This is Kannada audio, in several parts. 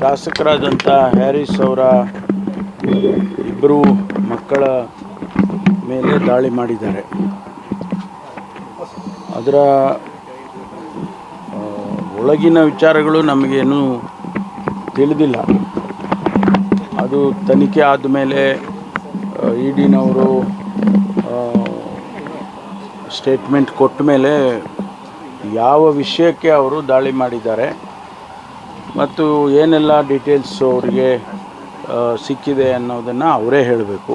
ಶಾಸಕರಾದಂಥ ಹ್ಯಾರಿಸ್ ಅವರ ಇಬ್ಬರು ಮಕ್ಕಳ ಮೇಲೆ ದಾಳಿ ಮಾಡಿದ್ದಾರೆ. ಅದರ ಒಳಗಿನ ವಿಚಾರಗಳು ನಮಗೇನು ತಿಳಿದಿಲ್ಲ. ಅದು ತನಿಖೆ ಆದಮೇಲೆ ಇಡಿನವರು ಸ್ಟೇಟ್ಮೆಂಟ್ ಕೊಟ್ಟ ಮೇಲೆ ಯಾವ ವಿಷಯಕ್ಕೆ ಅವರು ದಾಳಿ ಮಾಡಿದ್ದಾರೆ ಮತ್ತು ಏನೆಲ್ಲ ಡೀಟೇಲ್ಸ್ ಅವರಿಗೆ ಸಿಕ್ಕಿದೆ ಅನ್ನೋದನ್ನು ಅವರೇ ಹೇಳಬೇಕು.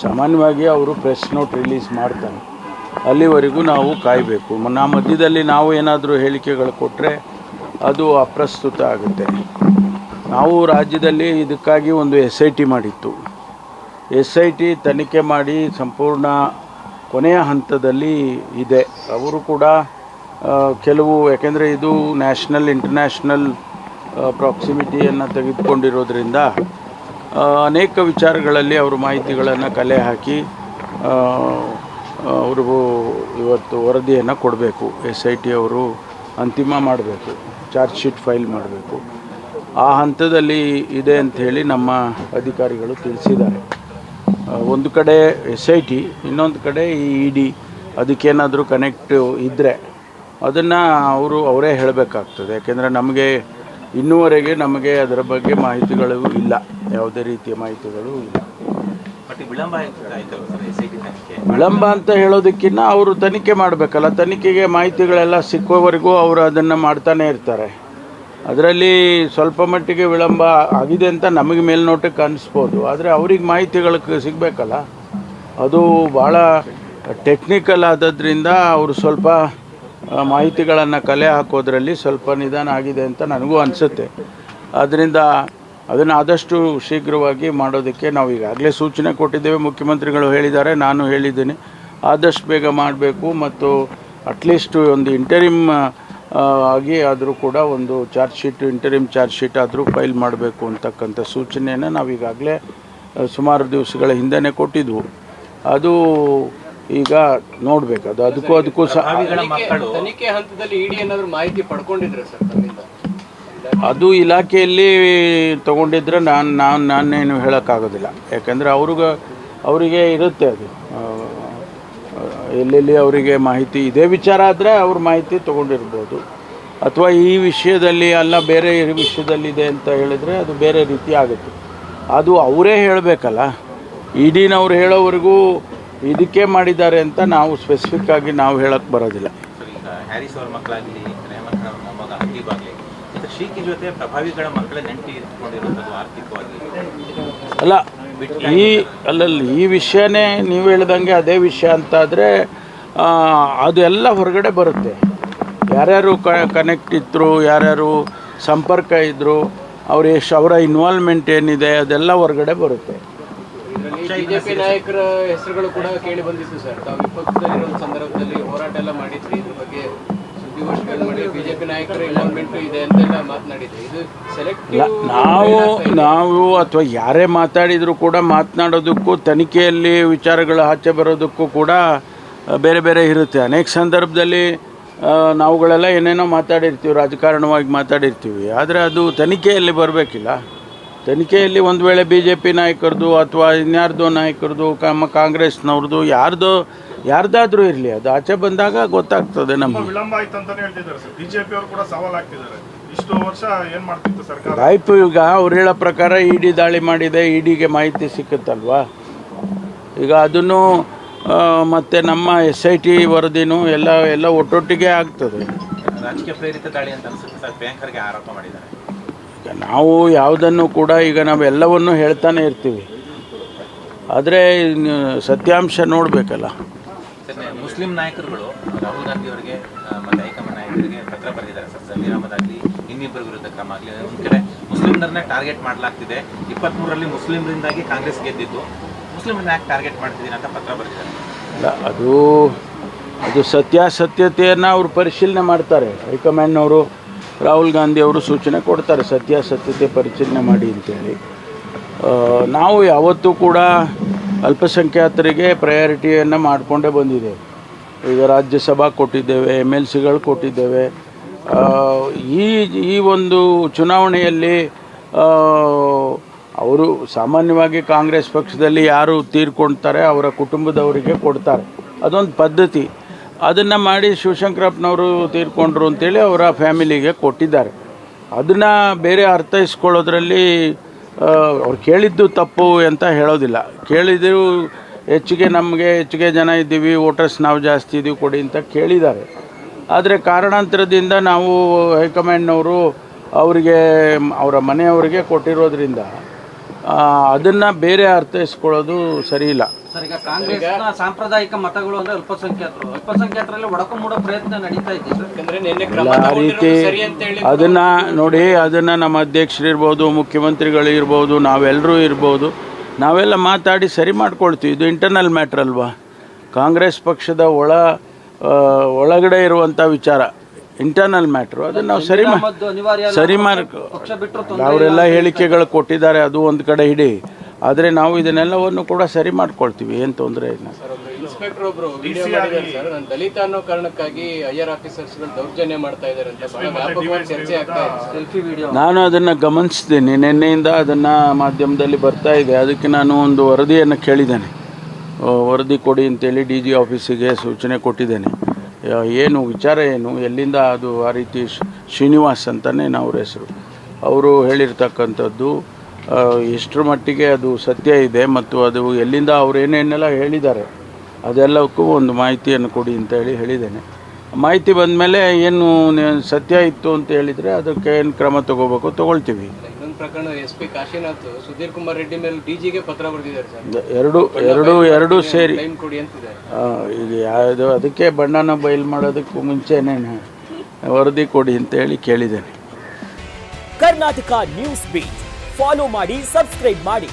ಸಾಮಾನ್ಯವಾಗಿ ಅವರು ಪ್ರೆಸ್ ನೋಟ್ ರಿಲೀಸ್ ಮಾಡ್ತಾರೆ, ಅಲ್ಲಿವರೆಗೂ ನಾವು ಕಾಯಬೇಕು. ಮಧ್ಯದಲ್ಲಿ ನಾವು ಏನಾದರೂ ಹೇಳಿಕೆಗಳು ಕೊಟ್ಟರೆ ಅದು ಅಪ್ರಸ್ತುತ ಆಗುತ್ತೆ. ನಾವು ರಾಜ್ಯದಲ್ಲಿ ಇದಕ್ಕಾಗಿ ಒಂದು SIT ಮಾಡಿತ್ತು. SIT ತನಿಖೆ ಮಾಡಿ ಸಂಪೂರ್ಣ ಕೊನೆಯ ಹಂತದಲ್ಲಿ ಇದೆ. ಅವರು ಕೂಡ ಕೆಲವು, ಯಾಕೆಂದರೆ ಇದು ನ್ಯಾಷನಲ್ ಇಂಟರ್ನ್ಯಾಷನಲ್ ಪ್ರಾಕ್ಸಿಮಿಟಿಯನ್ನು ತೆಗೆದುಕೊಂಡಿರೋದ್ರಿಂದ ಅನೇಕ ವಿಚಾರಗಳಲ್ಲಿ ಅವರು ಮಾಹಿತಿಗಳನ್ನು ಕಲೆ ಹಾಕಿ ಅವ್ರಿಗೂ ಇವತ್ತು ವರದಿಯನ್ನು ಕೊಡಬೇಕು. SIT ಅವರು ಅಂತಿಮ ಮಾಡಬೇಕು, ಚಾರ್ಜ್ ಶೀಟ್ ಫೈಲ್ ಮಾಡಬೇಕು. ಆ ಹಂತದಲ್ಲಿ ಇದೆ ಅಂಥೇಳಿ ನಮ್ಮ ಅಧಿಕಾರಿಗಳು ತಿಳಿಸಿದ್ದಾರೆ. ಒಂದು ಕಡೆ SIT, ಇನ್ನೊಂದು ಕಡೆ ಈ ED, ಅದಕ್ಕೇನಾದರೂ ಕನೆಕ್ಟ್ ಇದ್ದರೆ ಅದನ್ನು ಅವರೇ ಹೇಳಬೇಕಾಗ್ತದೆ. ಯಾಕೆಂದರೆ ನಮಗೆ ಇನ್ನೂವರೆಗೆ ಅದರ ಬಗ್ಗೆ ಮಾಹಿತಿಗಳು ಇಲ್ಲ, ಯಾವುದೇ ರೀತಿಯ ಮಾಹಿತಿಗಳು ಇಲ್ಲ. ವಿಳಂಬ ಅಂತ ಹೇಳೋದಕ್ಕಿಂತ ಅವರು ತನಿಖೆ ಮಾಡಬೇಕಲ್ಲ. ತನಿಖೆಗೆ ಮಾಹಿತಿಗಳೆಲ್ಲ ಸಿಕ್ಕುವವರೆಗೂ ಅವರು ಅದನ್ನು ಮಾಡ್ತಾನೆ ಇರ್ತಾರೆ. ಅದರಲ್ಲಿ ಸ್ವಲ್ಪ ಮಟ್ಟಿಗೆ ವಿಳಂಬ ಆಗಿದೆ ಅಂತ ನಮಗೆ ಮೇಲ್ನೋಟಕ್ಕೆ ಅನಿಸ್ಬೋದು, ಆದರೆ ಅವ್ರಿಗೆ ಮಾಹಿತಿಗಳು ಸಿಗಬೇಕಲ್ಲ. ಅದು ಭಾಳ ಟೆಕ್ನಿಕಲ್ ಆದದ್ರಿಂದ ಅವರು ಸ್ವಲ್ಪ ಮಾಹಿತಿಗಳನ್ನು ಕಲೆ ಹಾಕೋದ್ರಲ್ಲಿ ಸ್ವಲ್ಪ ನಿಧಾನ ಆಗಿದೆ ಅಂತ ನನಗೂ ಅನಿಸುತ್ತೆ. ಆದ್ದರಿಂದ ಅದನ್ನು ಆದಷ್ಟು ಶೀಘ್ರವಾಗಿ ಮಾಡೋದಕ್ಕೆ ನಾವು ಈಗಾಗಲೇ ಸೂಚನೆ ಕೊಟ್ಟಿದ್ದೇವೆ. ಮುಖ್ಯಮಂತ್ರಿಗಳು ಹೇಳಿದ್ದಾರೆ, ನಾನು ಹೇಳಿದ್ದೀನಿ, ಆದಷ್ಟು ಬೇಗ ಮಾಡಬೇಕು ಮತ್ತು ಅಟ್ಲೀಸ್ಟ್ ಒಂದು ಇಂಟರಿಮ್ ಆಗಿ ಆದರೂ ಕೂಡ ಒಂದು ಇಂಟರಿಮ್ ಚಾರ್ಜ್ ಶೀಟ್ ಆದರೂ ಫೈಲ್ ಮಾಡಬೇಕು ಅಂತಕ್ಕಂಥ ಸೂಚನೆಯನ್ನು ನಾವು ಈಗಾಗಲೇ ಸುಮಾರು ದಿವಸಗಳ ಹಿಂದೆನೇ ಕೊಟ್ಟಿದ್ವು. ಅದು ಈಗ ನೋಡಬೇಕು. ಅದಕ್ಕೂ ತನಿಖೆ ಹಂತದಲ್ಲಿ ಇಡಿ ಏನಾದರೂ ಮಾಹಿತಿ ಪಡ್ಕೊಂಡಿದ್ರೆ ಸರ್ ತಮ್ಮಿಂದ? ಅದು ಇಲಾಖೆಯಲ್ಲಿ ತೊಗೊಂಡಿದ್ರೆ ನಾನೇನು ಹೇಳೋಕ್ಕಾಗೋದಿಲ್ಲ. ಯಾಕಂದರೆ ಅವರಿಗೆ ಇರುತ್ತೆ, ಅದು ಎಲ್ಲೆಲ್ಲಿ ಅವರಿಗೆ ಮಾಹಿತಿ ಇದೇ ವಿಚಾರ ಆದರೆ ಅವ್ರ ಮಾಹಿತಿ ತೊಗೊಂಡಿರ್ಬೋದು. ಅಥವಾ ಈ ವಿಷಯದಲ್ಲಿ ಅಲ್ಲ ಬೇರೆ ವಿಷಯದಲ್ಲಿದೆ ಅಂತ ಹೇಳಿದರೆ ಅದು ಬೇರೆ ರೀತಿ ಆಗುತ್ತೆ. ಅದು ಅವರೇ ಹೇಳಬೇಕಲ್ಲ. ಇಡಿನವ್ರು ಹೇಳೋವರೆಗೂ ಇದಕ್ಕೆ ಮಾಡಿದ್ದಾರೆ ಅಂತ ನಾವು ಸ್ಪೆಸಿಫಿಕ್ ಆಗಿ ನಾವು ಹೇಳಕ್ಕೆ ಬರೋದಿಲ್ಲ. ಹ್ಯಾರಿಸ್ ಅವ್ರ ಮಕ್ಕಳಾಗಲಿ, ಮೊಮ್ಮಗ ಹಬೀಬ್ ಆಗಲಿ, ಶೀಕಿ ಜೊತೆ ಪ್ರಭಾವಿಗಳ ಮಕ್ಕಳ ನೆಂಟಿ ಇಟ್ಕೊಂಡಿರೋದು ಆರ್ಥಿಕವಾಗಿ ಈ ವಿಷಯನೇ ನೀವು ಹೇಳ್ದಂಗೆ ಅದೇ ವಿಷಯ ಅಂತಾದರೆ ಅದೆಲ್ಲ ಹೊರಗಡೆ ಬರುತ್ತೆ. ಯಾರ್ಯಾರು ಕನೆಕ್ಟ್ ಇದ್ದರು, ಯಾರ್ಯಾರು ಸಂಪರ್ಕ ಇದ್ದರು, ಅವರ ಇನ್ವಾಲ್ವ್ಮೆಂಟ್ ಏನಿದೆ ಅದೆಲ್ಲ ಹೊರಗಡೆ ಬರುತ್ತೆ. ಬಿಜೆಪಿ ನಾಯಕರ ಹೆಸರುಗಳು ಕೂಡ ಕೇಳಿ ಬಂದಿತ್ತು ಸರ್. ತಾವು ವಿಪಕ್ಷದಲ್ಲಿರೋ ಸಂದರ್ಭದಲ್ಲಿ ಹೋರಾಟ ಎಲ್ಲ ಮಾಡಿದ್ರಿ, ಇದ್ರ ಬಗ್ಗೆ ಸುದ್ದಿಗೋಷ್ಠಿಗಳು ಮಾಡಿ ಬಿಜೆಪಿ ನಾಯಕರ ಇನ್ವಾಲ್ವ್ಮೆಂಟ್ ಇದೆ ಅಂತೆಲ್ಲ ಮಾತನಾಡಿದ್ರಿ. ಇದು ಸೆಲೆಕ್ಟಿವ್ ನಾವು ಅಥವಾ ಯಾರೇ ಮಾತಾಡಿದರೂ ಕೂಡ ಮಾತನಾಡೋದಕ್ಕೂ ತನಿಖೆಯಲ್ಲಿ ವಿಚಾರಗಳು ಆಚೆ ಬರೋದಕ್ಕೂ ಕೂಡ ಬೇರೆ ಬೇರೆ ಇರುತ್ತೆ. ಅನೇಕ ಸಂದರ್ಭದಲ್ಲಿ ನಾವುಗಳೆಲ್ಲ ಏನೇನೋ ಮಾತಾಡಿರ್ತೀವಿ, ರಾಜಕಾರಣವಾಗಿ ಮಾತಾಡಿರ್ತೀವಿ, ಆದರೆ ಅದು ತನಿಖೆಯಲ್ಲಿ ಬರಬೇಕಿಲ್ಲ. ತನಿಖೆಯಲ್ಲಿ ಒಂದು ವೇಳೆ BJP ನಾಯಕರದು ಅಥವಾ ಇನ್ಯಾರ್ದೋ ನಾಯಕರದು, ಕಾಂಗ್ರೆಸ್ನವ್ರದ್ದು, ಯಾರ್ದಾದ್ರೂ ಇರಲಿ, ಅದು ಆಚೆ ಬಂದಾಗ ಗೊತ್ತಾಗ್ತದೆ ನಮಗೆ. ವಿಳಂಬ ಆಯ್ತು ಅಂತಾನೆ ಹೇಳ್ತಿದ್ದಾರೆ ಸರ್. BJP ಅವರು ಕೂಡ ಸವಾಲು ಹಾಕ್ತಿದ್ದಾರೆ, ಇಷ್ಟು ವರ್ಷ ಏನು ಮಾಡ್ತಿತ್ತು ಸರ್ಕಾರ? ಆಯ್ತು, ಈಗ ಅವ್ರು ಹೇಳೋ ಪ್ರಕಾರ ED ದಾಳಿ ಮಾಡಿದೆ, EDಗೆ ಮಾಹಿತಿ ಸಿಕ್ಕುತ್ತಲ್ವಾ. ಈಗ ಅದನ್ನು ಮತ್ತು ನಮ್ಮ SIT ವರದಿನೂ ಎಲ್ಲ ಒಟ್ಟೊಟ್ಟಿಗೆ ಆಗ್ತದೆ. ರಾಜಕೀಯ ಪ್ರೇರಿತ ದಾಳಿ ಅಂತ ಅನಿಸುತ್ತೆ ಸರ್. ಪ್ರಿಯಾಂಕರ್ಗೆ ಆರೋಪ ಮಾಡಿದ್ದಾರೆ. ನಾವು ಯಾವುದನ್ನು ಕೂಡ ಈಗ ನಾವೆಲ್ಲವನ್ನು ಹೇಳ್ತಾನೆ ಇರ್ತೀವಿ, ಆದರೆ ಸತ್ಯಾಂಶ ನೋಡಬೇಕಲ್ಲ. ಮುಸ್ಲಿಂ ನಾಯಕರುಗಳು ರಾಹುಲ್ ಗಾಂಧಿ ಅವರಿಗೆ ಮತ್ತು ಹೈಕಮಾಂಡ್ ನಾಯಕರಿಗೆ ಪತ್ರ ಬರೆದಿದ್ದಾರೆ ಸರ್. ಸಮೀರ್ ಅಹಮದ್ ಆಗಲಿ, ಇನ್ನಿಬ್ಬರ ವಿರುದ್ಧ ಕ್ರಮ ಆಗಲಿ. ಒಂದು ಕಡೆ ಮುಸ್ಲಿಮರನ್ನೇ ಟಾರ್ಗೆಟ್ ಮಾಡಲಾಗ್ತಿದೆ. 23ರಲ್ಲಿ ಮುಸ್ಲಿಮರಿಂದಾಗಿ ಕಾಂಗ್ರೆಸ್ ಗೆದ್ದಿದ್ದು, ಮುಸ್ಲಿಮರನ್ನ ಯಾಕೆ ಟಾರ್ಗೆಟ್ ಮಾಡ್ತಿದ್ದೀನಿ ಅಂತ ಪತ್ರ ಬರೆದಿದ್ದಾರೆ. ಇಲ್ಲ, ಅದು ಸತ್ಯಾಸತ್ಯತೆಯನ್ನು ಅವರು ಪರಿಶೀಲನೆ ಮಾಡ್ತಾರೆ. ಹೈಕಮಾಂಡ್ನವರು ರಾಹುಲ್ ಗಾಂಧಿ ಅವರು ಸೂಚನೆ ಕೊಡ್ತಾರೆ, ಸತ್ಯಾಸತ್ಯತೆ ಪರಿಶೀಲನೆ ಮಾಡಿ ಅಂತೇಳಿ. ನಾವು ಯಾವತ್ತೂ ಕೂಡ ಅಲ್ಪಸಂಖ್ಯಾತರಿಗೆ ಪ್ರಯಾರಿಟಿಯನ್ನು ಮಾಡಿಕೊಂಡೇ ಬಂದಿದ್ದೇವೆ. ಈಗ ರಾಜ್ಯಸಭಾ ಕೊಟ್ಟಿದ್ದೇವೆ, MLCಗಳು ಕೊಟ್ಟಿದ್ದೇವೆ. ಈ ಒಂದು ಚುನಾವಣೆಯಲ್ಲಿ ಅವರು ಸಾಮಾನ್ಯವಾಗಿ ಕಾಂಗ್ರೆಸ್ ಪಕ್ಷದಲ್ಲಿ ಯಾರು ತೀರ್ಕೊಳ್ತಾರೆ ಅವರ ಕುಟುಂಬದವರಿಗೆ ಕೊಡ್ತಾರೆ, ಅದೊಂದು ಪದ್ಧತಿ. ಅದನ್ನು ಮಾಡಿ ಶಿವಶಂಕರಪ್ಪನವರು ತೀರ್ಕೊಂಡ್ರು ಅಂತೇಳಿ ಅವರ ಫ್ಯಾಮಿಲಿಗೆ ಕೊಟ್ಟಿದ್ದಾರೆ. ಅದನ್ನು ಬೇರೆ ಅರ್ಥೈಸ್ಕೊಳ್ಳೋದ್ರಲ್ಲಿ ಅವ್ರು ಕೇಳಿದ್ದು ತಪ್ಪು ಅಂತ ಹೇಳೋದಿಲ್ಲ. ಕೇಳಿದ್ರು ನಮಗೆ ಹೆಚ್ಚಿಗೆ ಜನ ಇದ್ದೀವಿ, ವೋಟರ್ಸ್ ನಾವು ಜಾಸ್ತಿ ಇದ್ದೀವಿ ಕೊಡಿ ಅಂತ ಕೇಳಿದ್ದಾರೆ. ಆದರೆ ಕಾರಣಾಂತರದಿಂದ ನಾವು ಹೈಕಮಾಂಡ್ನವರು ಅವರಿಗೆ ಅವರ ಮನೆಯವರಿಗೆ ಕೊಟ್ಟಿರೋದ್ರಿಂದ ಅದನ್ನು ಬೇರೆ ಅರ್ಥೈಸ್ಕೊಳ್ಳೋದು ಸರಿ ಇಲ್ಲ. ಸರ್, ಈಗ ಕಾಂಗ್ರೆಸ್ನ ಸಾಂಪ್ರದಾಯಿಕ ಮತಗಳು ಅಂದರೆ ಅಲ್ಪಸಂಖ್ಯಾತರಲ್ಲಿ ಒಡಕು ಮೂಡೋ ಪ್ರಯತ್ನ ನಡೀತಾ ಇದೆ ಸರ್. ಯಾಕಂದ್ರೆ ನಿನ್ನೆ ಕ್ರಮ ಆ ರೀತಿ ತಗೊಂಡಿರೋದು ಸರಿ ಅಂತ ಹೇಳಿ ಅದನ್ನು ನೋಡಿ, ಅದನ್ನು ನಮ್ಮ ಅಧ್ಯಕ್ಷರು ಇರ್ಬೋದು, ಮುಖ್ಯಮಂತ್ರಿಗಳು ಇರ್ಬೋದು, ನಾವೆಲ್ಲರೂ ಇರ್ಬೋದು, ನಾವೆಲ್ಲ ಮಾತಾಡಿ ಸರಿ ಮಾಡ್ಕೊಳ್ತೀವಿ. ಇದು ಇಂಟರ್ನಲ್ ಮ್ಯಾಟ್ರ್ ಅಲ್ವಾ, ಕಾಂಗ್ರೆಸ್ ಪಕ್ಷದ ಒಳಗಡೆ ಇರುವಂಥ ವಿಚಾರ, ಇಂಟರ್ನಲ್ ಮ್ಯಾಟ್ರು. ಅದನ್ನು ನಾವು ಸರಿ ಅವರೆಲ್ಲ ಹೇಳಿಕೆಗಳು ಕೊಟ್ಟಿದ್ದಾರೆ, ಅದು ಒಂದು ಕಡೆ ಹಿಡಿ. ಆದರೆ ನಾವು ಇದನ್ನೆಲ್ಲವನ್ನು ಕೂಡ ಸರಿ ಮಾಡ್ಕೊಳ್ತೀವಿ, ಏನು ತೊಂದರೆ ಇಲ್ಲ. ಇನ್ಸ್ಪೆಕ್ಟರ್ ಒಬ್ರು ವಿಡಿಯೋ ಮಾಡಿದ್ದಾರೆ ಸರ್, ನಾನು ದಲಿತ ಅನ್ನೋ ಕಾರಣಕ್ಕಾಗಿ ಐಆರ್ ಆಫೀಸರ್ಸ್ಗಳು ದೌರ್ಜನ್ಯ ಮಾಡ್ತಾ ಇದ್ದಾರೆ ಅಂತ ಬಹಳ ವ್ಯಾಪಕವಾಗಿ ಚರ್ಚೆ ಆಗ್ತಾ ಇದೆ. ಸೆಲ್ಫಿ ವಿಡಿಯೋ ನಾನು ಅದನ್ನು ಗಮನಿಸ್ತೀನಿ, ನಿನ್ನೆಯಿಂದ ಅದನ್ನು ಮಾಧ್ಯಮದಲ್ಲಿ ಬರ್ತಾ ಇದೆ. ಅದಕ್ಕೆ ನಾನು ಒಂದು ವರದಿಯನ್ನು ಕೇಳಿದ್ದೇನೆ, ವರದಿ ಕೊಡಿ ಅಂತೇಳಿ DG ಆಫೀಸಿಗೆ ಸೂಚನೆ ಕೊಟ್ಟಿದ್ದೇನೆ. ಏನು ವಿಚಾರ ಏನು, ಎಲ್ಲಿಂದ ಅದು ಆ ರೀತಿ ಶ್ರೀನಿವಾಸ್ ಅಂತಲೇ ಅವ್ರ ಹೆಸರು, ಅವರು ಹೇಳಿರ್ತಕ್ಕಂಥದ್ದು ಎಷ್ಟರ ಮಟ್ಟಿಗೆ ಅದು ಸತ್ಯ ಇದೆ ಮತ್ತು ಅದು ಎಲ್ಲಿಂದ ಅವ್ರು ಏನೇನೆಲ್ಲ ಹೇಳಿದ್ದಾರೆ ಅದೆಲ್ಲಕ್ಕೂ ಒಂದು ಮಾಹಿತಿಯನ್ನು ಕೊಡಿ ಅಂತ ಹೇಳಿದ್ದೇನೆ. ಮಾಹಿತಿ ಬಂದ ಮೇಲೆ ಏನು ಸತ್ಯ ಇತ್ತು ಅಂತ ಹೇಳಿದರೆ ಅದಕ್ಕೆ ಏನು ಕ್ರಮ ತಗೋಬೇಕು ತಗೊಳ್ತೀವಿ. ಇನ್ನೊಂದು ಪ್ರಕರಣ SP ಕಾಶಿನಾಥ್ ಸುಧೀರ್ ಕುಮಾರ್ ರೆಡ್ಡಿ ಮೇಲೆ DGಗೆ ಪತ್ರ ಬರೆದಿದ್ದಾರೆ ಸರ್, ಎರಡು ಸೇರಿ ಟೈಮ್ ಕೊಡಿ ಅಂತಿದ್ದಾರೆ. ಈಗ ಯಾವುದು ಅದಕ್ಕೆ ಬಣ್ಣನ ಬಯಲು ಮಾಡೋದಕ್ಕೂ ಮುಂಚೆನೇ ವರದಿ ಕೊಡಿ ಅಂತೇಳಿ ಕೇಳಿದ್ದೇನೆ. ಕರ್ನಾಟಕ ನ್ಯೂಸ್ ಬೀಟ್ ಫಾಲೋ ಮಾಡಿ, ಸಬ್ಸ್ಕ್ರೈಬ್ ಮಾಡಿ.